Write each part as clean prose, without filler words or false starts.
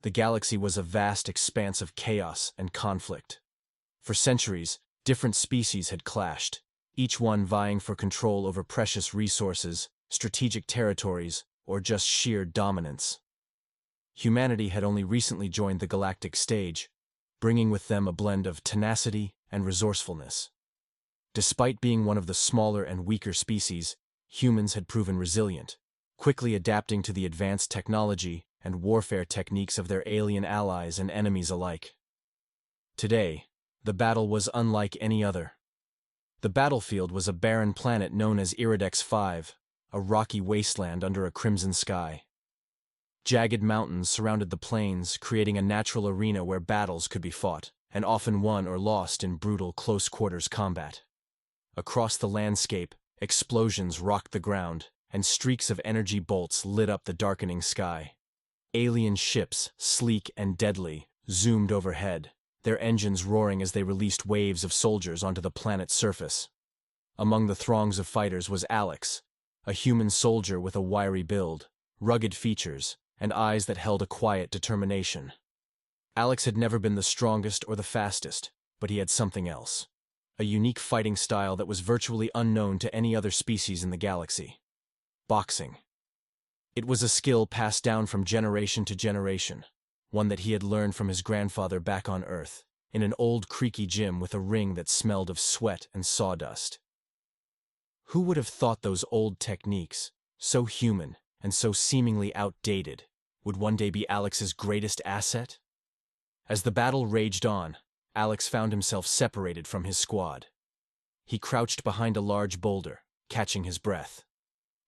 The galaxy was a vast expanse of chaos and conflict. For centuries, different species had clashed, each one vying for control over precious resources, strategic territories, or just sheer dominance. Humanity had only recently joined the galactic stage, bringing with them a blend of tenacity and resourcefulness. Despite being one of the smaller and weaker species, humans had proven resilient, quickly adapting to the advanced technology and warfare techniques of their alien allies and enemies alike. Today, the battle was unlike any other. The battlefield was a barren planet known as Iridex 5, a rocky wasteland under a crimson sky. Jagged mountains surrounded the plains, creating a natural arena where battles could be fought, and often won or lost in brutal close-quarters combat. Across the landscape, explosions rocked the ground, and streaks of energy bolts lit up the darkening sky. Alien ships, sleek and deadly, zoomed overhead, their engines roaring as they released waves of soldiers onto the planet's surface. Among the throngs of fighters was Alex, a human soldier with a wiry build, rugged features, and eyes that held a quiet determination. Alex had never been the strongest or the fastest, but he had something else. A unique fighting style that was virtually unknown to any other species in the galaxy. Boxing. It was a skill passed down from generation to generation, one that he had learned from his grandfather back on Earth, in an old creaky gym with a ring that smelled of sweat and sawdust. Who would have thought those old techniques, so human and so seemingly outdated, would one day be Alex's greatest asset? As the battle raged on, Alex found himself separated from his squad. He crouched behind a large boulder, catching his breath.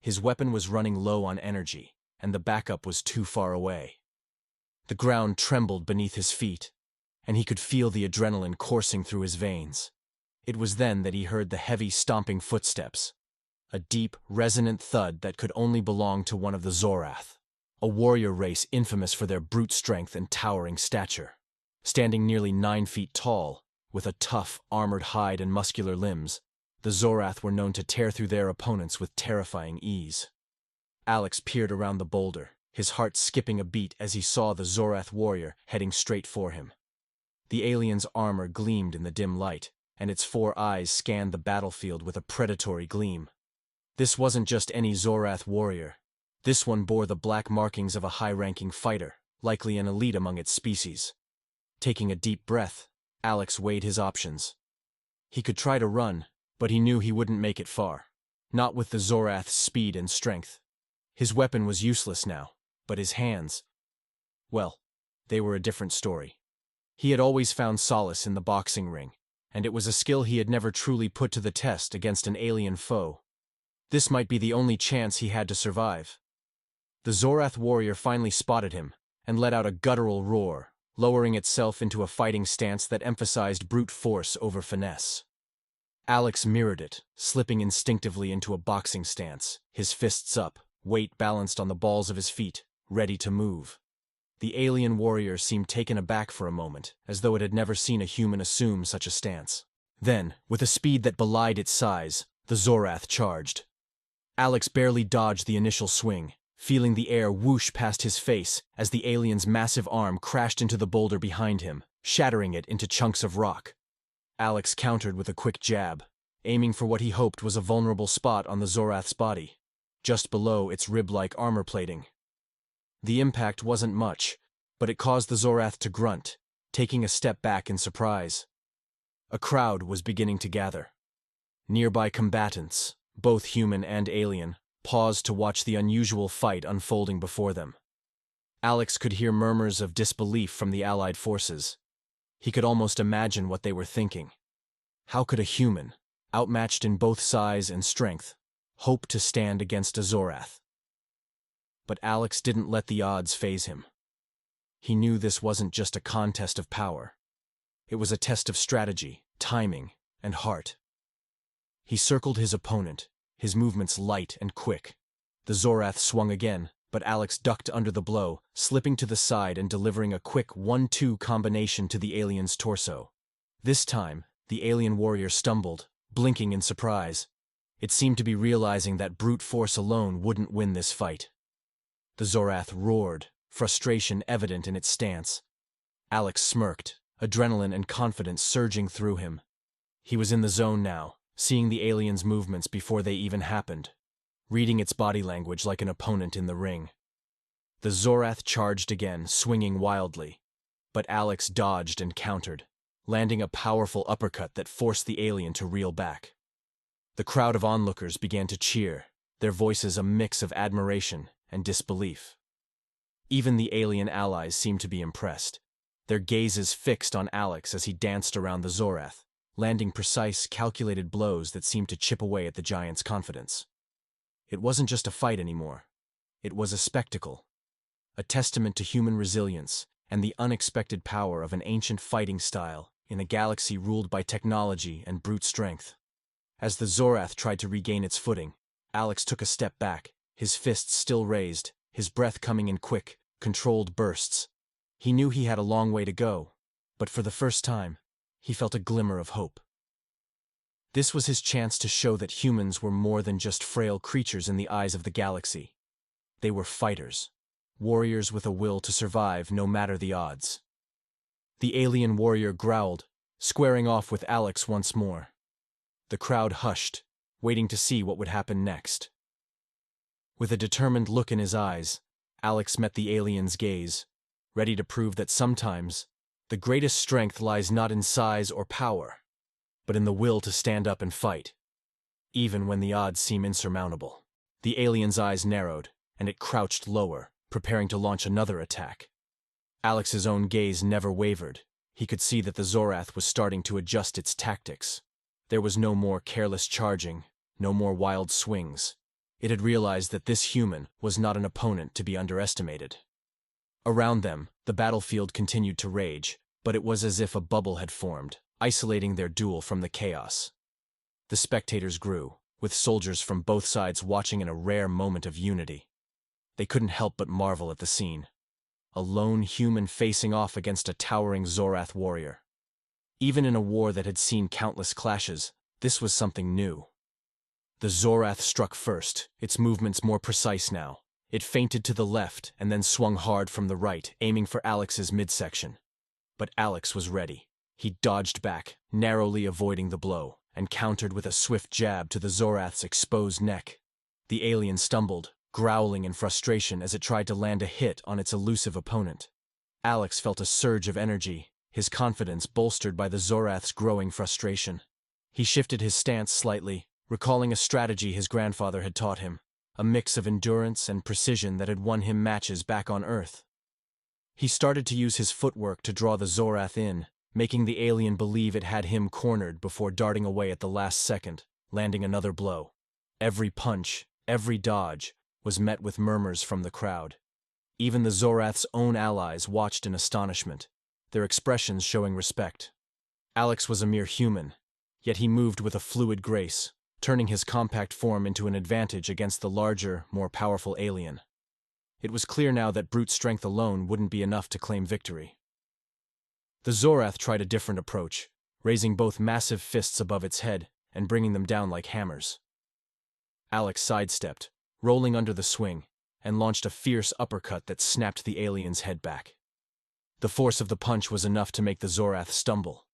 His weapon was running low on energy, and the backup was too far away. The ground trembled beneath his feet, and he could feel the adrenaline coursing through his veins. It was then that he heard the heavy stomping footsteps, a deep, resonant thud that could only belong to one of the Zorath, a warrior race infamous for their brute strength and towering stature. Standing nearly 9 feet tall, with a tough, armored hide and muscular limbs, the Zorath were known to tear through their opponents with terrifying ease. Alex peered around the boulder, his heart skipping a beat as he saw the Zorath warrior heading straight for him. The alien's armor gleamed in the dim light, and its 4 eyes scanned the battlefield with a predatory gleam. This wasn't just any Zorath warrior. This one bore the black markings of a high-ranking fighter, likely an elite among its species. Taking a deep breath, Alex weighed his options. He could try to run, but he knew he wouldn't make it far. Not with the Zorath's speed and strength. His weapon was useless now, but his hands, well, they were a different story. He had always found solace in the boxing ring, and it was a skill he had never truly put to the test against an alien foe. This might be the only chance he had to survive. The Zorath warrior finally spotted him, and let out a guttural roar, lowering itself into a fighting stance that emphasized brute force over finesse. Alex mirrored it, slipping instinctively into a boxing stance, his fists up, weight balanced on the balls of his feet, ready to move. The alien warrior seemed taken aback for a moment, as though it had never seen a human assume such a stance. Then, with a speed that belied its size, the Zorath charged. Alex barely dodged the initial swing, feeling the air whoosh past his face as the alien's massive arm crashed into the boulder behind him, shattering it into chunks of rock. Alex countered with a quick jab, aiming for what he hoped was a vulnerable spot on the Zorath's body, just below its rib-like armor plating. The impact wasn't much, but it caused the Zorath to grunt, taking a step back in surprise. A crowd was beginning to gather. Nearby combatants, both human and alien, paused to watch the unusual fight unfolding before them. Alex could hear murmurs of disbelief from the allied forces. He could almost imagine what they were thinking. How could a human, outmatched in both size and strength, hope to stand against a Zorath? But Alex didn't let the odds faze him. He knew this wasn't just a contest of power. It was a test of strategy, timing, and heart. He circled his opponent, his movements light and quick. The Zorath swung again, but Alex ducked under the blow, slipping to the side and delivering a quick 1-2 combination to the alien's torso. This time, the alien warrior stumbled, blinking in surprise. It seemed to be realizing that brute force alone wouldn't win this fight. The Zorath roared, frustration evident in its stance. Alex smirked, adrenaline and confidence surging through him. He was in the zone now, seeing the alien's movements before they even happened, reading its body language like an opponent in the ring. The Zorath charged again, swinging wildly, but Alex dodged and countered, landing a powerful uppercut that forced the alien to reel back. The crowd of onlookers began to cheer, their voices a mix of admiration and disbelief. Even the alien allies seemed to be impressed, their gazes fixed on Alex as he danced around the Zorath, landing precise, calculated blows that seemed to chip away at the giant's confidence. It wasn't just a fight anymore. It was a spectacle, a testament to human resilience and the unexpected power of an ancient fighting style in a galaxy ruled by technology and brute strength. As the Zorath tried to regain its footing, Alex took a step back, his fists still raised, his breath coming in quick, controlled bursts. He knew he had a long way to go, but for the first time, he felt a glimmer of hope. This was his chance to show that humans were more than just frail creatures in the eyes of the galaxy. They were fighters, warriors with a will to survive no matter the odds. The alien warrior growled, squaring off with Alex once more. The crowd hushed, waiting to see what would happen next. With a determined look in his eyes, Alex met the alien's gaze, ready to prove that sometimes the greatest strength lies not in size or power, but in the will to stand up and fight, even when the odds seem insurmountable. The alien's eyes narrowed, and it crouched lower, preparing to launch another attack. Alex's own gaze never wavered. He could see that the Zorath was starting to adjust its tactics. There was no more careless charging, no more wild swings. It had realized that this human was not an opponent to be underestimated. Around them, the battlefield continued to rage, but it was as if a bubble had formed, isolating their duel from the chaos. The spectators grew, with soldiers from both sides watching in a rare moment of unity. They couldn't help but marvel at the scene. A lone human facing off against a towering Zorath warrior. Even in a war that had seen countless clashes, this was something new. The Zorath struck first, its movements more precise now. It feinted to the left and then swung hard from the right, aiming for Alex's midsection. But Alex was ready. He dodged back, narrowly avoiding the blow, and countered with a swift jab to the Zorath's exposed neck. The alien stumbled, growling in frustration as it tried to land a hit on its elusive opponent. Alex felt a surge of energy, his confidence bolstered by the Zorath's growing frustration. He shifted his stance slightly, recalling a strategy his grandfather had taught him, a mix of endurance and precision that had won him matches back on Earth. He started to use his footwork to draw the Zorath in, making the alien believe it had him cornered before darting away at the last second, landing another blow. Every punch, every dodge, was met with murmurs from the crowd. Even the Zorath's own allies watched in astonishment, their expressions showing respect. Alex was a mere human, yet he moved with a fluid grace, turning his compact form into an advantage against the larger, more powerful alien. It was clear now that brute strength alone wouldn't be enough to claim victory. The Zorath tried a different approach, raising both massive fists above its head and bringing them down like hammers. Alex sidestepped, rolling under the swing, and launched a fierce uppercut that snapped the alien's head back. The force of the punch was enough to make the Zorath stumble,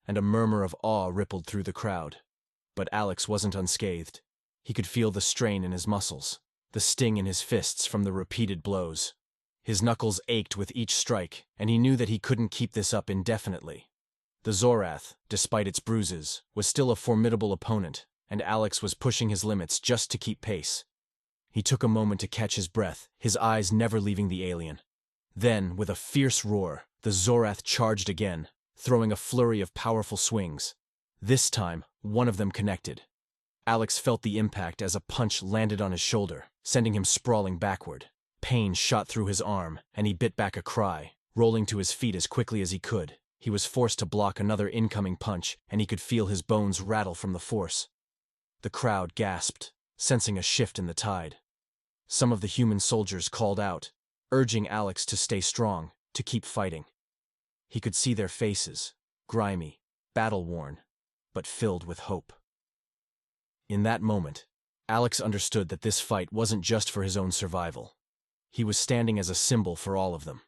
and a murmur of awe rippled through the crowd. But Alex wasn't unscathed. He could feel the strain in his muscles, the sting in his fists from the repeated blows. His knuckles ached with each strike, and he knew that he couldn't keep this up indefinitely. The Zorath, despite its bruises, was still a formidable opponent, and Alex was pushing his limits just to keep pace. He took a moment to catch his breath, his eyes never leaving the alien. Then, with a fierce roar, the Zorath charged again, throwing a flurry of powerful swings. This time, one of them connected. Alex felt the impact as a punch landed on his shoulder, sending him sprawling backward. Pain shot through his arm, and he bit back a cry, rolling to his feet as quickly as he could. He was forced to block another incoming punch, and he could feel his bones rattle from the force. The crowd gasped, sensing a shift in the tide. Some of the human soldiers called out, urging Alex to stay strong, to keep fighting. He could see their faces, grimy, battle-worn, but filled with hope. In that moment, Alex understood that this fight wasn't just for his own survival. He was standing as a symbol for all of them,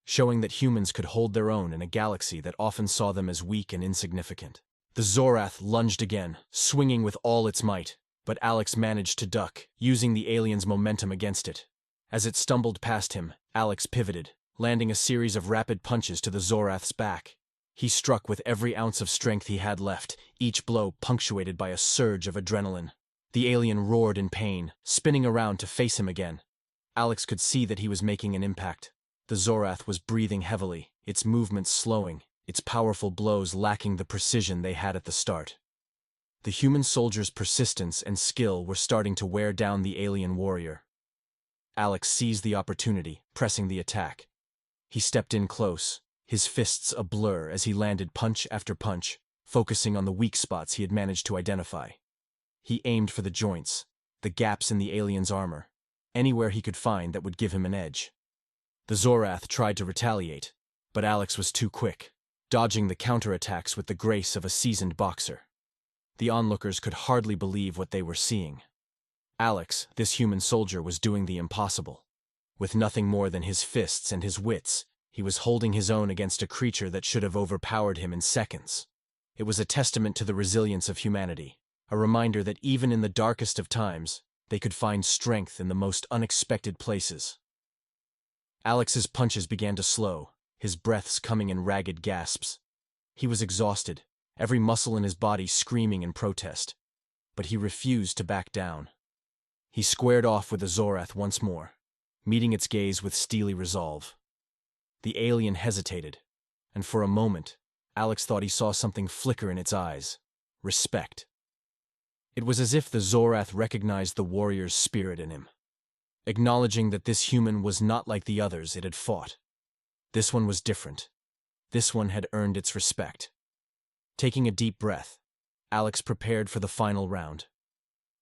showing that humans could hold their own in a galaxy that often saw them as weak and insignificant. The Zorath lunged again, swinging with all its might, but Alex managed to duck, using the alien's momentum against it. As it stumbled past him, Alex pivoted, landing a series of rapid punches to the Zorath's back. He struck with every ounce of strength he had left, each blow punctuated by a surge of adrenaline. The alien roared in pain, spinning around to face him again. Alex could see that he was making an impact. The Zorath was breathing heavily, its movements slowing, its powerful blows lacking the precision they had at the start. The human soldier's persistence and skill were starting to wear down the alien warrior. Alex seized the opportunity, pressing the attack. He stepped in close, his fists a blur as he landed punch after punch, focusing on the weak spots he had managed to identify. He aimed for the joints, the gaps in the alien's armor, anywhere he could find that would give him an edge. The Zorath tried to retaliate, but Alex was too quick, dodging the counterattacks with the grace of a seasoned boxer. The onlookers could hardly believe what they were seeing. Alex, this human soldier, was doing the impossible. With nothing more than his fists and his wits, he was holding his own against a creature that should have overpowered him in seconds. It was a testament to the resilience of humanity, a reminder that even in the darkest of times, they could find strength in the most unexpected places. Alex's punches began to slow, his breaths coming in ragged gasps. He was exhausted, every muscle in his body screaming in protest. But he refused to back down. He squared off with the Zorath once more, meeting its gaze with steely resolve. The alien hesitated, and for a moment, Alex thought he saw something flicker in its eyes: respect. It was as if the Zorath recognized the warrior's spirit in him, acknowledging that this human was not like the others it had fought. This one was different. This one had earned its respect. Taking a deep breath, Alex prepared for the final round.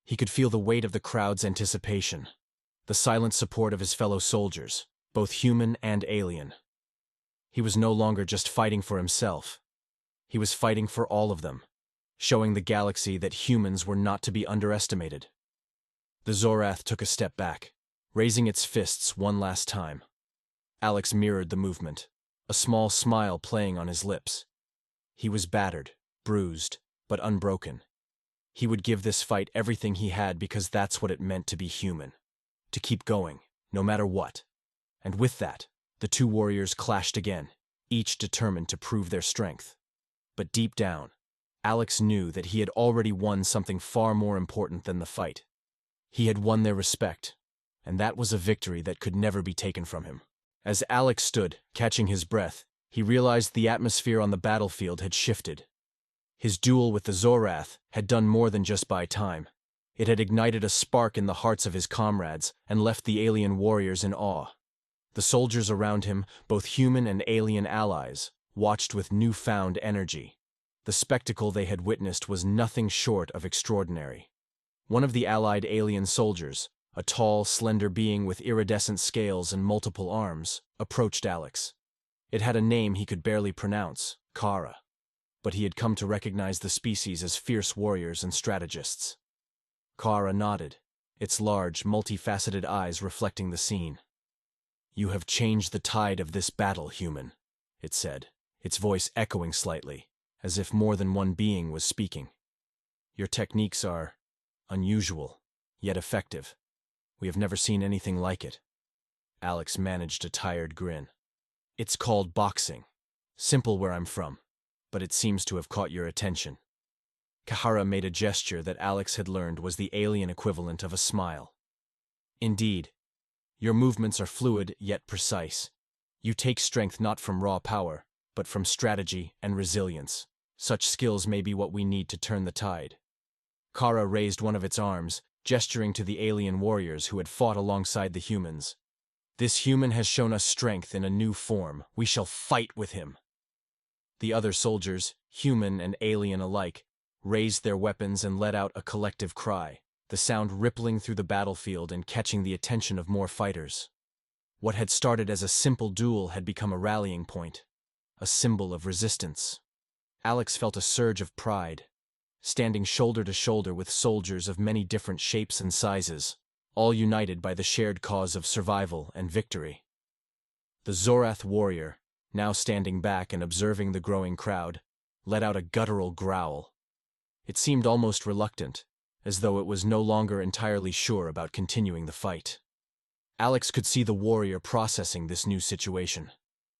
He could feel the weight of the crowd's anticipation, the silent support of his fellow soldiers, both human and alien. He was no longer just fighting for himself. He was fighting for all of them, showing the galaxy that humans were not to be underestimated. The Zorath took a step back, raising its fists one last time. Alex mirrored the movement, a small smile playing on his lips. He was battered, bruised, but unbroken. He would give this fight everything he had because that's what it meant to be human. To keep going, no matter what. And with that, the two warriors clashed again, each determined to prove their strength. But deep down, Alex knew that he had already won something far more important than the fight. He had won their respect, and that was a victory that could never be taken from him. As Alex stood, catching his breath, he realized the atmosphere on the battlefield had shifted. His duel with the Zorath had done more than just buy time. It had ignited a spark in the hearts of his comrades and left the alien warriors in awe. The soldiers around him, both human and alien allies, watched with newfound energy. The spectacle they had witnessed was nothing short of extraordinary. One of the allied alien soldiers, a tall, slender being with iridescent scales and multiple arms, approached Alex. It had a name he could barely pronounce, Kara, but he had come to recognize the species as fierce warriors and strategists. Kara nodded, its large, multifaceted eyes reflecting the scene. "You have changed the tide of this battle, human," it said, its voice echoing slightly, as if more than one being was speaking. "Your techniques are unusual, yet effective. We have never seen anything like it." Alex managed a tired grin. "It's called boxing. Simple where I'm from, but it seems to have caught your attention." Kahara made a gesture that Alex had learned was the alien equivalent of a smile. "Indeed. Your movements are fluid yet precise. You take strength not from raw power, but from strategy and resilience. Such skills may be what we need to turn the tide." Kara raised one of its arms, gesturing to the alien warriors who had fought alongside the humans. "This human has shown us strength in a new form. We shall fight with him." The other soldiers, human and alien alike, raised their weapons and let out a collective cry, the sound rippling through the battlefield and catching the attention of more fighters. What had started as a simple duel had become a rallying point, a symbol of resistance. Alex felt a surge of pride. Standing shoulder to shoulder with soldiers of many different shapes and sizes, all united by the shared cause of survival and victory. The Zorath warrior, now standing back and observing the growing crowd, let out a guttural growl. It seemed almost reluctant, as though it was no longer entirely sure about continuing the fight. Alex could see the warrior processing this new situation.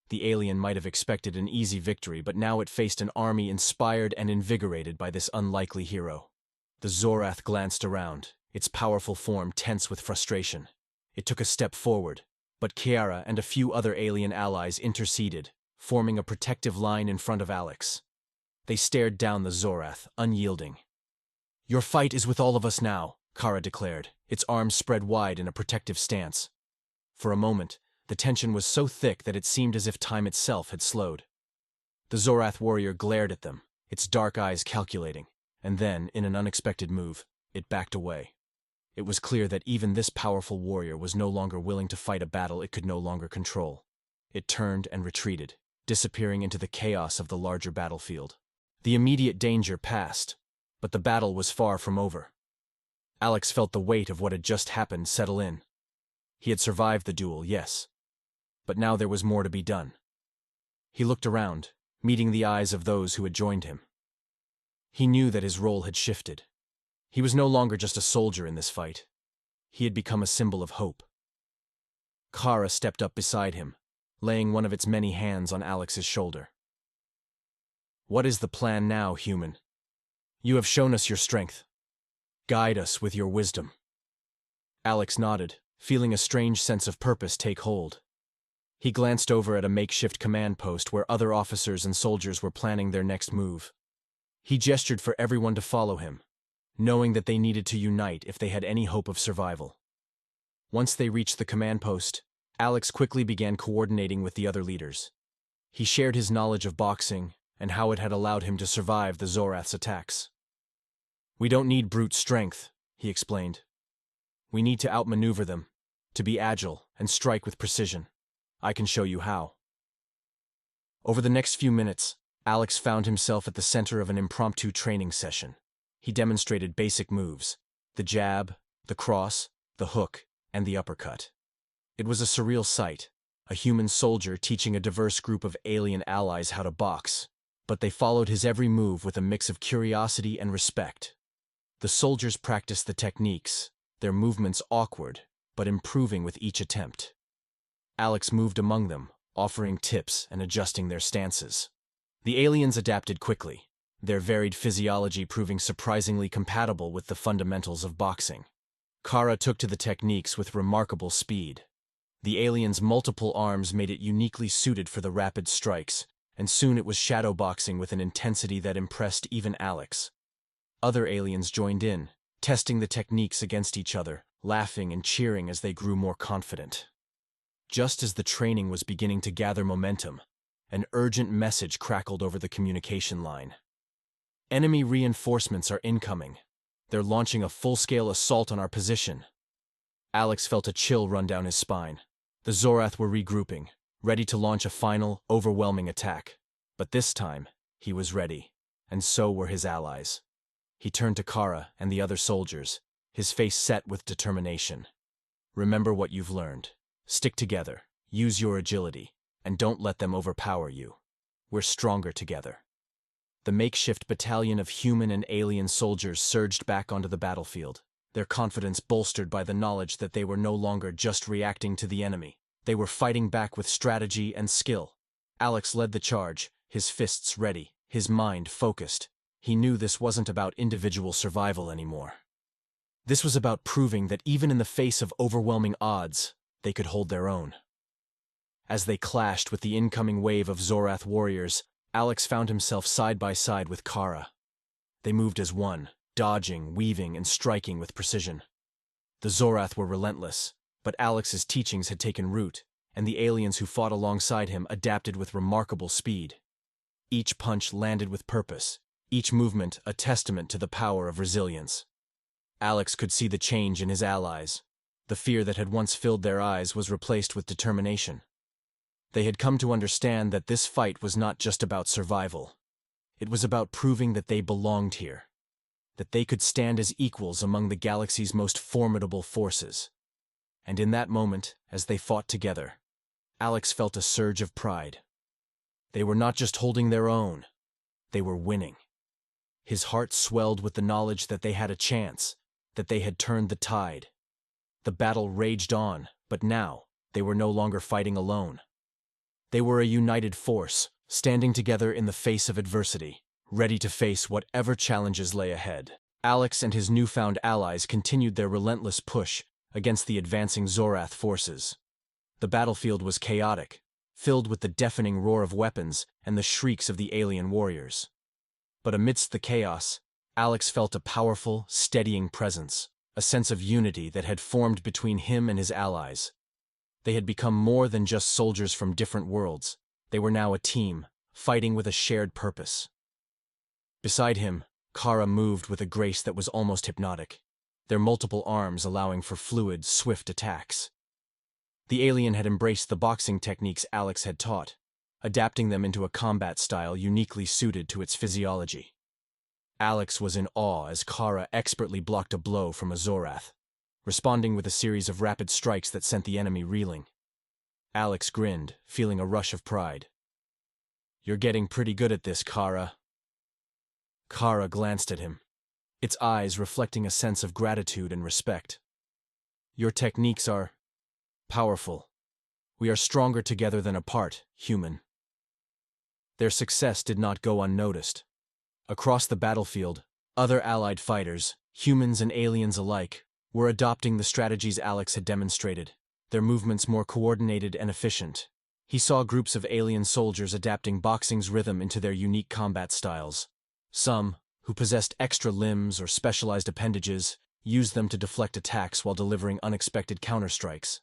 The alien might have expected an easy victory, but now it faced an army inspired and invigorated by this unlikely hero. The Zorath glanced around, its powerful form tense with frustration. It took a step forward, but Kiara and a few other alien allies interceded, forming a protective line in front of Alex. They stared down the Zorath, unyielding. "Your fight is with all of us now," Kara declared, its arms spread wide in a protective stance. For a moment, the tension was so thick that it seemed as if time itself had slowed. The Zorath warrior glared at them, its dark eyes calculating, and then, in an unexpected move, it backed away. It was clear that even this powerful warrior was no longer willing to fight a battle it could no longer control. It turned and retreated, disappearing into the chaos of the larger battlefield. The immediate danger passed, but the battle was far from over. Alex felt the weight of what had just happened settle in. He had survived the duel, yes, but now there was more to be done. He looked around, meeting the eyes of those who had joined him. He knew that his role had shifted. He was no longer just a soldier in this fight. He had become a symbol of hope. Kara stepped up beside him, laying one of its many hands on Alex's shoulder. "What is the plan now, human? You have shown us your strength. Guide us with your wisdom." Alex nodded, feeling a strange sense of purpose take hold. He glanced over at a makeshift command post where other officers and soldiers were planning their next move. He gestured for everyone to follow him, knowing that they needed to unite if they had any hope of survival. Once they reached the command post, Alex quickly began coordinating with the other leaders. He shared his knowledge of boxing and how it had allowed him to survive the Zorath's attacks. "We don't need brute strength," he explained. "We need to outmaneuver them, to be agile and strike with precision. I can show you how." Over the next few minutes, Alex found himself at the center of an impromptu training session. He demonstrated basic moves: the jab, the cross, the hook, and the uppercut. It was a surreal sight, a human soldier teaching a diverse group of alien allies how to box, but they followed his every move with a mix of curiosity and respect. The soldiers practiced the techniques, their movements awkward, but improving with each attempt. Alex moved among them, offering tips and adjusting their stances. The aliens adapted quickly, their varied physiology proving surprisingly compatible with the fundamentals of boxing. Kara took to the techniques with remarkable speed. The alien's multiple arms made it uniquely suited for the rapid strikes, and soon it was shadow boxing with an intensity that impressed even Alex. Other aliens joined in, testing the techniques against each other, laughing and cheering as they grew more confident. Just as the training was beginning to gather momentum, an urgent message crackled over the communication line. "Enemy reinforcements are incoming. They're launching a full-scale assault on our position." Alex felt a chill run down his spine. The Zorath were regrouping, ready to launch a final, overwhelming attack. But this time, he was ready, and so were his allies. He turned to Kara and the other soldiers, his face set with determination. "Remember what you've learned. Stick together, use your agility, and don't let them overpower you. We're stronger together." The makeshift battalion of human and alien soldiers surged back onto the battlefield, their confidence bolstered by the knowledge that they were no longer just reacting to the enemy. They were fighting back with strategy and skill. Alex led the charge, his fists ready, his mind focused. He knew this wasn't about individual survival anymore. This was about proving that even in the face of overwhelming odds, they could hold their own. As they clashed with the incoming wave of Zorath warriors, Alex found himself side by side with Kara. They moved as one, dodging, weaving, and striking with precision. The Zorath were relentless, but Alex's teachings had taken root, and the aliens who fought alongside him adapted with remarkable speed. Each punch landed with purpose, each movement a testament to the power of resilience. Alex could see the change in his allies. The fear that had once filled their eyes was replaced with determination. They had come to understand that this fight was not just about survival. It was about proving that they belonged here. that they could stand as equals among the galaxy's most formidable forces. And in that moment, as they fought together, Alex felt a surge of pride. They were not just holding their own, they were winning. His heart swelled with the knowledge that they had a chance, that they had turned the tide. The battle raged on, but now, they were no longer fighting alone. They were a united force, standing together in the face of adversity, ready to face whatever challenges lay ahead. Alex and his newfound allies continued their relentless push against the advancing Zorath forces. The battlefield was chaotic, filled with the deafening roar of weapons and the shrieks of the alien warriors. But amidst the chaos, Alex felt a powerful, steadying presence, a sense of unity that had formed between him and his allies. They had become more than just soldiers from different worlds. They were now a team, fighting with a shared purpose. Beside him, Kara moved with a grace that was almost hypnotic, their multiple arms allowing for fluid, swift attacks. The alien had embraced the boxing techniques Alex had taught, adapting them into a combat style uniquely suited to its physiology. Alex was in awe as Kara expertly blocked a blow from a Zorath, responding with a series of rapid strikes that sent the enemy reeling. Alex grinned, feeling a rush of pride. "You're getting pretty good at this, Kara." Kara glanced at him, its eyes reflecting a sense of gratitude and respect. "Your techniques are powerful. We are stronger together than apart, human." Their success did not go unnoticed. Across the battlefield, other allied fighters, humans and aliens alike, were adopting the strategies Alex had demonstrated, their movements more coordinated and efficient. He saw groups of alien soldiers adapting boxing's rhythm into their unique combat styles. Some, who possessed extra limbs or specialized appendages, used them to deflect attacks while delivering unexpected counterstrikes.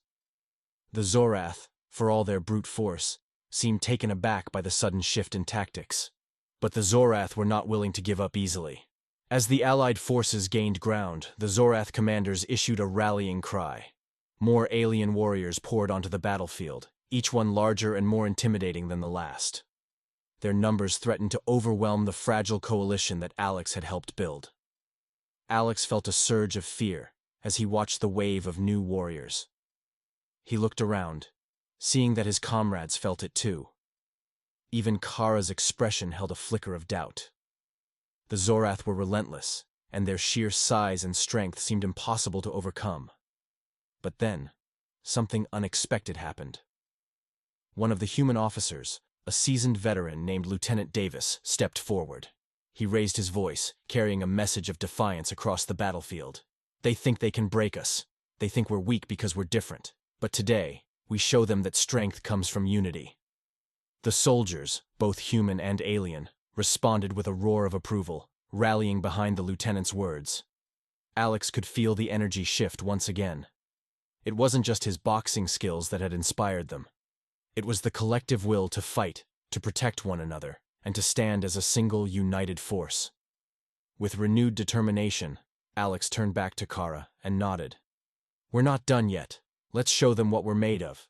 The Zorath, for all their brute force, seemed taken aback by the sudden shift in tactics. But the Zorath were not willing to give up easily. As the Allied forces gained ground, the Zorath commanders issued a rallying cry. More alien warriors poured onto the battlefield, each one larger and more intimidating than the last. Their numbers threatened to overwhelm the fragile coalition that Alex had helped build. Alex felt a surge of fear as he watched the wave of new warriors. He looked around, seeing that his comrades felt it too. Even Kara's expression held a flicker of doubt. The Zorath were relentless, and their sheer size and strength seemed impossible to overcome. But then, something unexpected happened. One of the human officers, a seasoned veteran named Lieutenant Davis, stepped forward. He raised his voice, carrying a message of defiance across the battlefield. "They think they can break us. They think we're weak because we're different. But today, we show them that strength comes from unity." The soldiers, both human and alien, responded with a roar of approval, rallying behind the lieutenant's words. Alex could feel the energy shift once again. It wasn't just his boxing skills that had inspired them. It was the collective will to fight, to protect one another, and to stand as a single, united force. With renewed determination, Alex turned back to Kara and nodded. "We're not done yet. Let's show them what we're made of."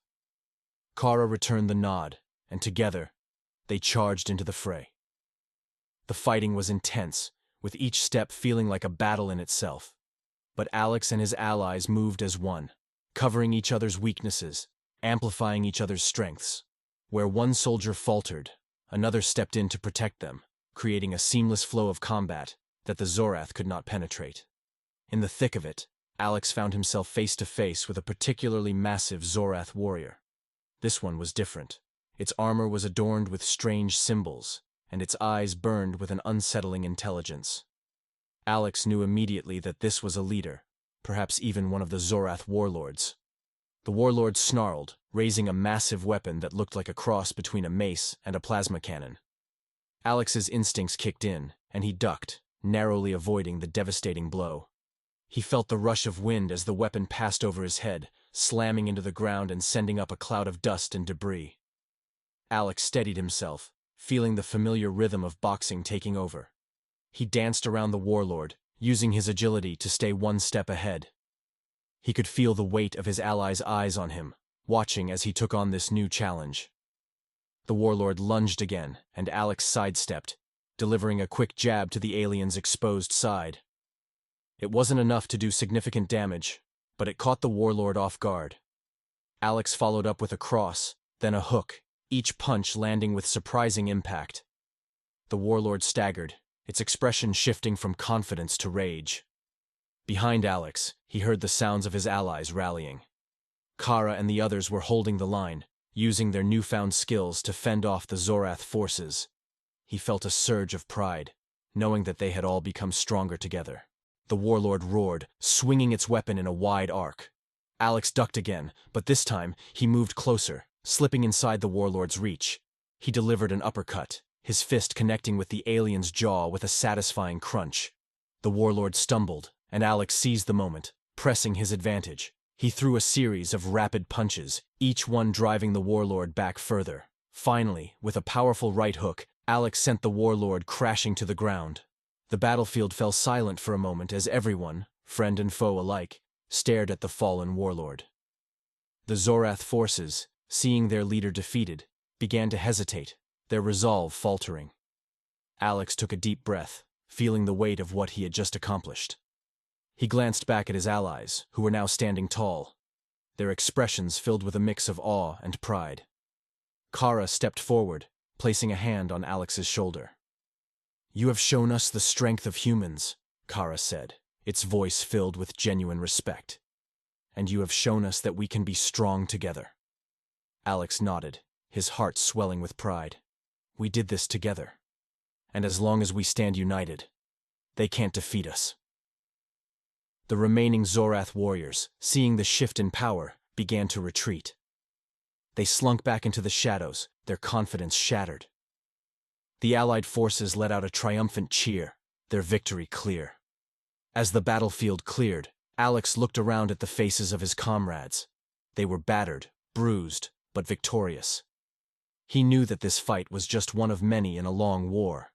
Kara returned the nod, and together, they charged into the fray. The fighting was intense, with each step feeling like a battle in itself. But Alex and his allies moved as one, covering each other's weaknesses, amplifying each other's strengths. Where one soldier faltered, another stepped in to protect them, creating a seamless flow of combat that the Zorath could not penetrate. In the thick of it, Alex found himself face to face with a particularly massive Zorath warrior. This one was different. Its armor was adorned with strange symbols, and its eyes burned with an unsettling intelligence. Alex knew immediately that this was a leader, perhaps even one of the Zorath warlords. The warlord snarled, raising a massive weapon that looked like a cross between a mace and a plasma cannon. Alex's instincts kicked in, and he ducked, narrowly avoiding the devastating blow. He felt the rush of wind as the weapon passed over his head, slamming into the ground and sending up a cloud of dust and debris. Alex steadied himself, feeling the familiar rhythm of boxing taking over. He danced around the warlord, using his agility to stay one step ahead. He could feel the weight of his allies' eyes on him, watching as he took on this new challenge. The warlord lunged again, and Alex sidestepped, delivering a quick jab to the alien's exposed side. It wasn't enough to do significant damage, but it caught the warlord off guard. Alex followed up with a cross, then a hook, each punch landing with surprising impact. The warlord staggered, its expression shifting from confidence to rage. Behind Alex, he heard the sounds of his allies rallying. Kara and the others were holding the line, using their newfound skills to fend off the Zorath forces. He felt a surge of pride, knowing that they had all become stronger together. The warlord roared, swinging its weapon in a wide arc. Alex ducked again, but this time he moved closer, slipping inside the warlord's reach. He delivered an uppercut, his fist connecting with the alien's jaw with a satisfying crunch. The warlord stumbled, and Alex seized the moment, pressing his advantage. He threw a series of rapid punches, each one driving the warlord back further. Finally, with a powerful right hook, Alex sent the warlord crashing to the ground. The battlefield fell silent for a moment as everyone, friend and foe alike, stared at the fallen warlord. The Zorath forces, seeing their leader defeated, began to hesitate, their resolve faltering. Alex took a deep breath, feeling the weight of what he had just accomplished. He glanced back at his allies, who were now standing tall, their expressions filled with a mix of awe and pride. Kara stepped forward, placing a hand on Alex's shoulder. "You have shown us the strength of humans," Kara said, its voice filled with genuine respect. "And you have shown us that we can be strong together." Alex nodded, his heart swelling with pride. "We did this together. And as long as we stand united, they can't defeat us." The remaining Zorath warriors, seeing the shift in power, began to retreat. They slunk back into the shadows, their confidence shattered. The Allied forces let out a triumphant cheer, their victory clear. As the battlefield cleared, Alex looked around at the faces of his comrades. They were battered, bruised, but victorious. He knew that this fight was just one of many in a long war,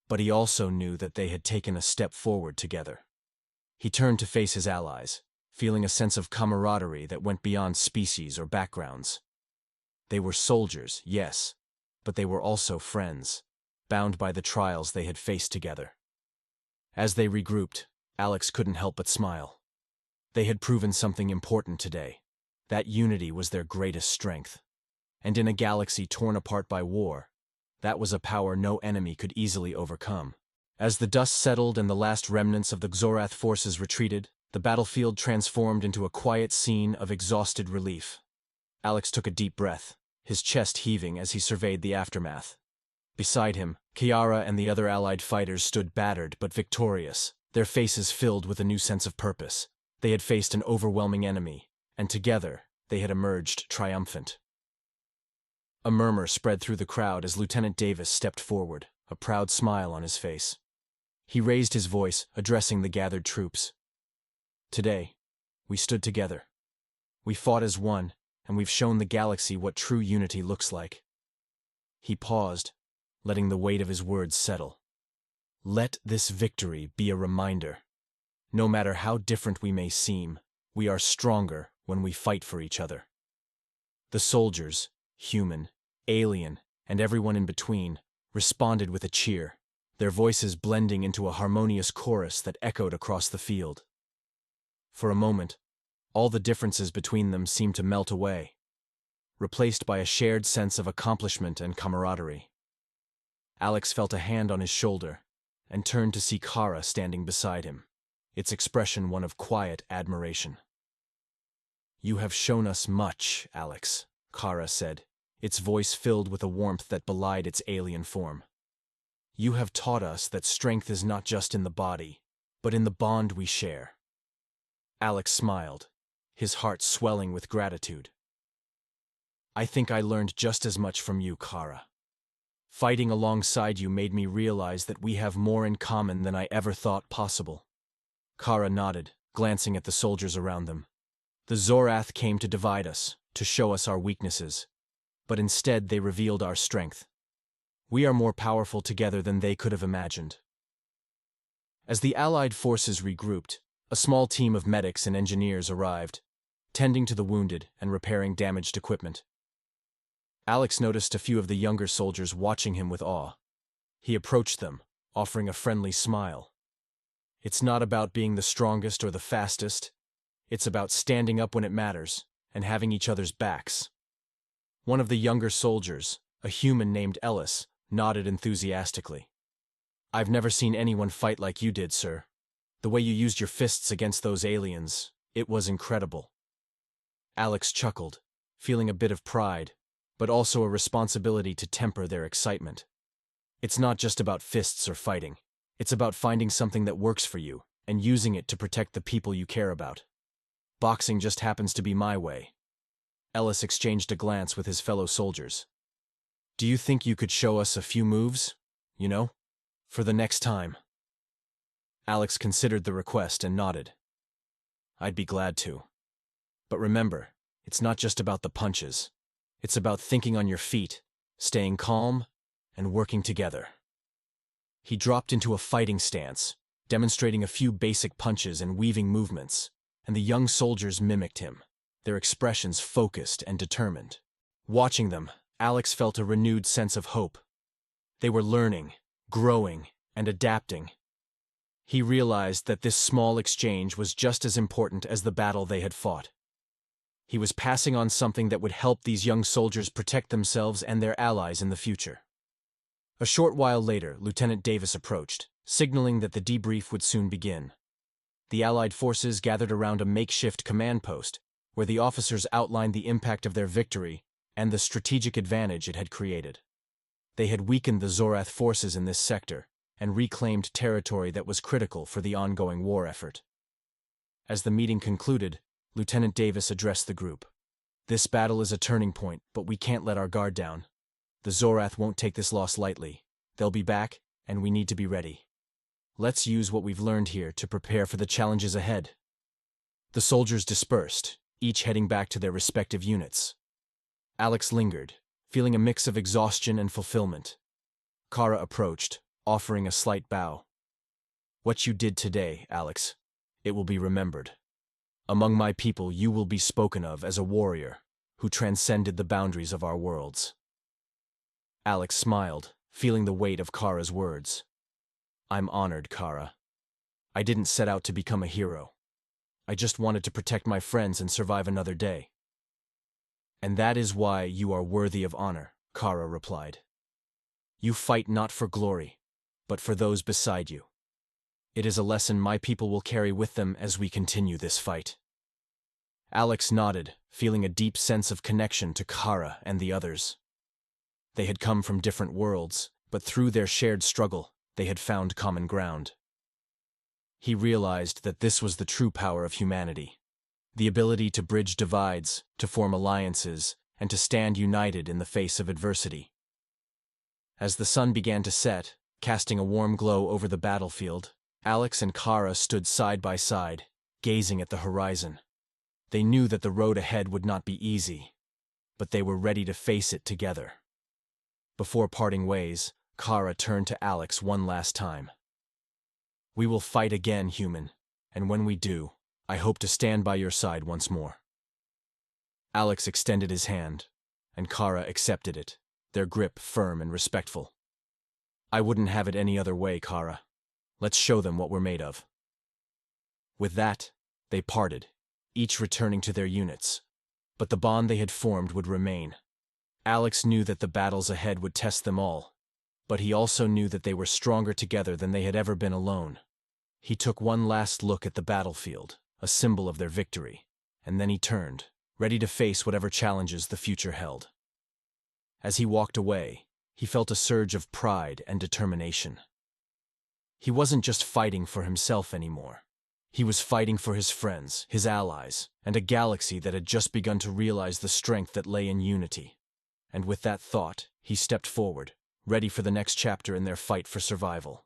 but he also knew that they had taken a step forward together. He turned to face his allies, feeling a sense of camaraderie that went beyond species or backgrounds. They were soldiers, yes, but they were also friends, bound by the trials they had faced together. As they regrouped, Alex couldn't help but smile. They had proven something important today. That unity was their greatest strength. And in a galaxy torn apart by war, that was a power no enemy could easily overcome. As the dust settled and the last remnants of the Zorath forces retreated, the battlefield transformed into a quiet scene of exhausted relief. Alex took a deep breath, his chest heaving as he surveyed the aftermath. Beside him, Kiara and the other allied fighters stood battered but victorious, their faces filled with a new sense of purpose. They had faced an overwhelming enemy, and together they had emerged triumphant. A murmur spread through the crowd as Lieutenant Davis stepped forward, a proud smile on his face. He raised his voice, addressing the gathered troops. "Today, we stood together. We fought as one, and we've shown the galaxy what true unity looks like." He paused, letting the weight of his words settle. "Let this victory be a reminder. No matter how different we may seem, we are stronger when we fight for each other." The soldiers, human, alien, and everyone in between, responded with a cheer, their voices blending into a harmonious chorus that echoed across the field. For a moment, all the differences between them seemed to melt away, replaced by a shared sense of accomplishment and camaraderie. Alex felt a hand on his shoulder and turned to see Kara standing beside him, its expression one of quiet admiration. "You have shown us much, Alex," Kara said, its voice filled with a warmth that belied its alien form. "You have taught us that strength is not just in the body, but in the bond we share." Alex smiled, his heart swelling with gratitude. "I think I learned just as much from you, Kara. Fighting alongside you made me realize that we have more in common than I ever thought possible." Kara nodded, glancing at the soldiers around them. "The Zorath came to divide us, to show us our weaknesses, but instead they revealed our strength. We are more powerful together than they could have imagined." As the Allied forces regrouped, a small team of medics and engineers arrived, tending to the wounded and repairing damaged equipment. Alex noticed a few of the younger soldiers watching him with awe. He approached them, offering a friendly smile. It's not about being the strongest or the fastest. It's about standing up when it matters and having each other's backs. One of the younger soldiers, a human named Ellis, nodded enthusiastically. I've never seen anyone fight like you did, sir. The way you used your fists against those aliens, it was incredible. Alex chuckled, feeling a bit of pride, but also a responsibility to temper their excitement. It's not just about fists or fighting. It's about finding something that works for you and using it to protect the people you care about. Boxing just happens to be my way. Ellis exchanged a glance with his fellow soldiers. Do you think you could show us a few moves, for the next time? Alex considered the request and nodded. I'd be glad to. But remember, it's not just about the punches. It's about thinking on your feet, staying calm, and working together. He dropped into a fighting stance, demonstrating a few basic punches and weaving movements, and the young soldiers mimicked him, their expressions focused and determined. Watching them, Alex felt a renewed sense of hope. They were learning, growing, and adapting. He realized that this small exchange was just as important as the battle they had fought. He was passing on something that would help these young soldiers protect themselves and their allies in the future. A short while later, Lieutenant Davis approached, signaling that the debrief would soon begin. The Allied forces gathered around a makeshift command post, where the officers outlined the impact of their victory and the strategic advantage it had created. They had weakened the Zorath forces in this sector and reclaimed territory that was critical for the ongoing war effort. As the meeting concluded, Lieutenant Davis addressed the group. This battle is a turning point, but we can't let our guard down. The Zorath won't take this loss lightly. They'll be back, and we need to be ready. Let's use what we've learned here to prepare for the challenges ahead. The soldiers dispersed, each heading back to their respective units. Alex lingered, feeling a mix of exhaustion and fulfillment. Kara approached, offering a slight bow. What you did today, Alex, it will be remembered. Among my people, you will be spoken of as a warrior who transcended the boundaries of our worlds. Alex smiled, feeling the weight of Kara's words. I'm honored, Kara. I didn't set out to become a hero. I just wanted to protect my friends and survive another day. And that is why you are worthy of honor, Kara replied. You fight not for glory, but for those beside you. It is a lesson my people will carry with them as we continue this fight. Alex nodded, feeling a deep sense of connection to Kara and the others. They had come from different worlds, but through their shared struggle, they had found common ground. He realized that this was the true power of humanity, the ability to bridge divides, to form alliances, and to stand united in the face of adversity. As the sun began to set, casting a warm glow over the battlefield, Alex and Kara stood side by side, gazing at the horizon. They knew that the road ahead would not be easy, but they were ready to face it together. Before parting ways, Kara turned to Alex one last time. We will fight again, human, and when we do, I hope to stand by your side once more. Alex extended his hand, and Kara accepted it, their grip firm and respectful. I wouldn't have it any other way, Kara. Let's show them what we're made of. With that, they parted, each returning to their units, but the bond they had formed would remain. Alex knew that the battles ahead would test them all, but he also knew that they were stronger together than they had ever been alone. He took one last look at the battlefield, a symbol of their victory, and then he turned, ready to face whatever challenges the future held. As he walked away, he felt a surge of pride and determination. He wasn't just fighting for himself anymore. He was fighting for his friends, his allies, and a galaxy that had just begun to realize the strength that lay in unity. And with that thought, he stepped forward, ready for the next chapter in their fight for survival.